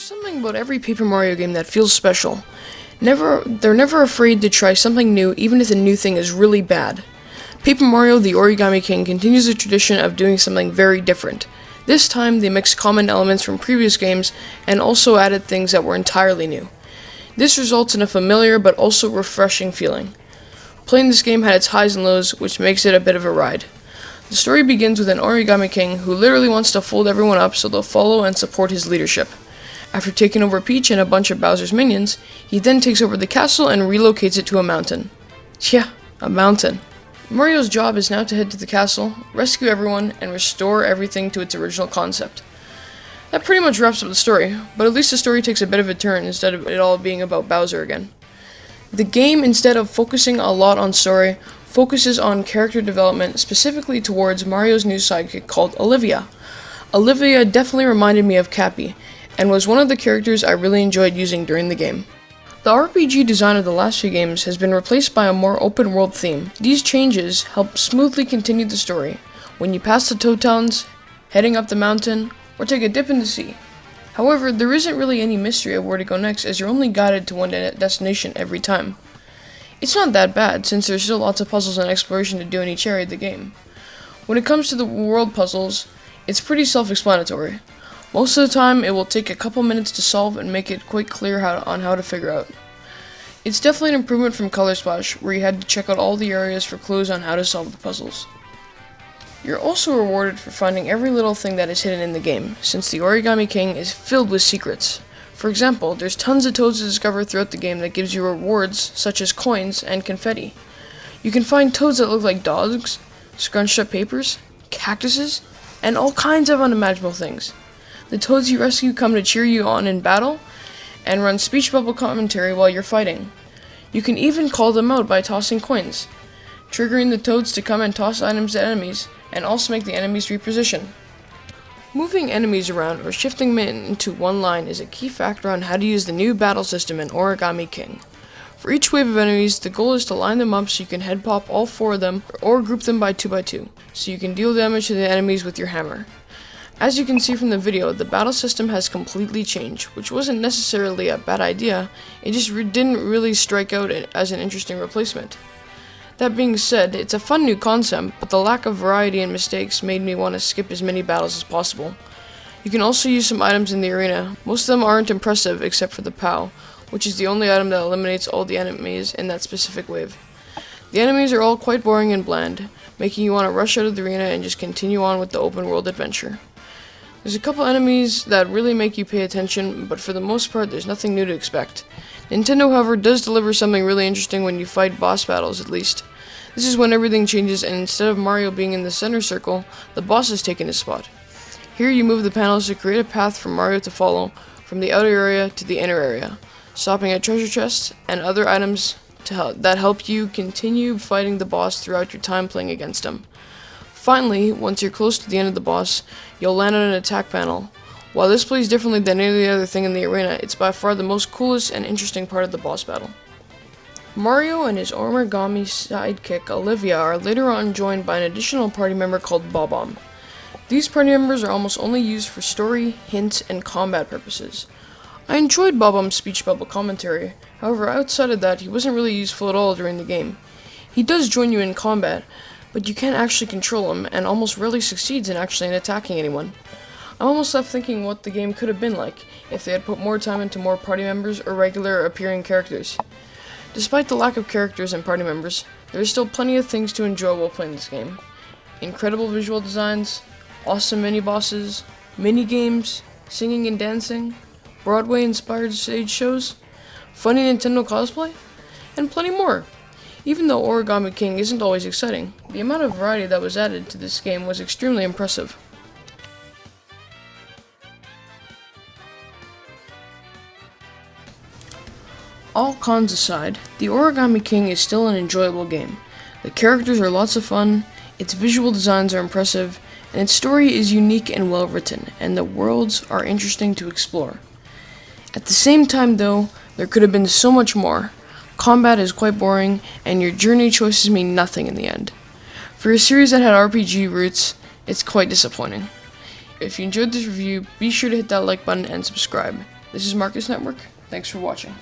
There's something about every Paper Mario game that feels special. They're never afraid to try something new, even if the new thing is really bad. Paper Mario: The Origami King continues the tradition of doing something very different. This time, they mixed common elements from previous games and also added things that were entirely new. This results in a familiar but also refreshing feeling. Playing this game had its highs and lows, which makes it a bit of a ride. The story begins with an Origami King who literally wants to fold everyone up so they'll follow and support his leadership. After taking over Peach and a bunch of Bowser's minions, he then takes over the castle and relocates it to a mountain. Yeah, a mountain. Mario's job is now to head to the castle, rescue everyone, and restore everything to its original concept. That pretty much wraps up the story, but at least the story takes a bit of a turn instead of it all being about Bowser again. The game, instead of focusing a lot on story, focuses on character development, specifically towards Mario's new sidekick called Olivia. Olivia definitely reminded me of Cappy, and was one of the characters I really enjoyed using during the game. The RPG design of the last few games has been replaced by a more open world theme. These changes help smoothly continue the story when you pass the Toad Towns, heading up the mountain, or take a dip in the sea. However, there isn't really any mystery of where to go next, as you're only guided to one destination every time. It's not that bad, since there's still lots of puzzles and exploration to do in each area of the game. When it comes to the world puzzles, it's pretty self-explanatory. Most of the time, it will take a couple minutes to solve and make it quite clear on how to figure out. It's definitely an improvement from Color Splash, where you had to check out all the areas for clues on how to solve the puzzles. You're also rewarded for finding every little thing that is hidden in the game, since the Origami King is filled with secrets. For example, there's tons of toads to discover throughout the game that gives you rewards such as coins and confetti. You can find toads that look like dogs, scrunched up papers, cactuses, and all kinds of unimaginable things. The toads you rescue come to cheer you on in battle and run speech bubble commentary while you're fighting. You can even call them out by tossing coins, triggering the toads to come and toss items at enemies, and also make the enemies reposition. Moving enemies around or shifting them into one line is a key factor on how to use the new battle system in Origami King. For each wave of enemies, the goal is to line them up so you can head pop all 4 of them, or group them by 2x2, so you can deal damage to the enemies with your hammer. As you can see from the video, the battle system has completely changed, which wasn't necessarily a bad idea, it just didn't really strike out as an interesting replacement. That being said, it's a fun new concept, but the lack of variety and mistakes made me want to skip as many battles as possible. You can also use some items in the arena. Most of them aren't impressive except for the POW, which is the only item that eliminates all the enemies in that specific wave. The enemies are all quite boring and bland, making you want to rush out of the arena and just continue on with the open world adventure. There's a couple enemies that really make you pay attention, but for the most part, there's nothing new to expect. Nintendo, however, does deliver something really interesting when you fight boss battles, at least. This is when everything changes, and instead of Mario being in the center circle, the boss has taken his spot. Here you move the panels to create a path for Mario to follow, from the outer area to the inner area, stopping at treasure chests and other items that help you continue fighting the boss throughout your time playing against him. Finally, once you're close to the end of the boss, you'll land on an attack panel. While this plays differently than any other thing in the arena, it's by far the most coolest and interesting part of the boss battle. Mario and his Origami sidekick Olivia are later on joined by an additional party member called Bob-omb. These party members are almost only used for story, hints, and combat purposes. I enjoyed Bob-omb's speech bubble commentary, however outside of that he wasn't really useful at all during the game. He does join you in combat, but you can't actually control him, and almost rarely succeeds in actually attacking anyone. I'm almost left thinking what the game could have been like if they had put more time into more party members or regular appearing characters. Despite the lack of characters and party members, there is still plenty of things to enjoy while playing this game. Incredible visual designs, awesome mini-bosses, mini-games, singing and dancing, Broadway-inspired stage shows, funny Nintendo cosplay, and plenty more. Even though Origami King isn't always exciting, the amount of variety that was added to this game was extremely impressive. All cons aside, the Origami King is still an enjoyable game. The characters are lots of fun, its visual designs are impressive, and its story is unique and well written, and the worlds are interesting to explore. At the same time though, there could have been so much more. Combat is quite boring, and your journey choices mean nothing in the end. For a series that had RPG roots, it's quite disappointing. If you enjoyed this review, be sure to hit that like button and subscribe. This is Marcus Network. Thanks for watching.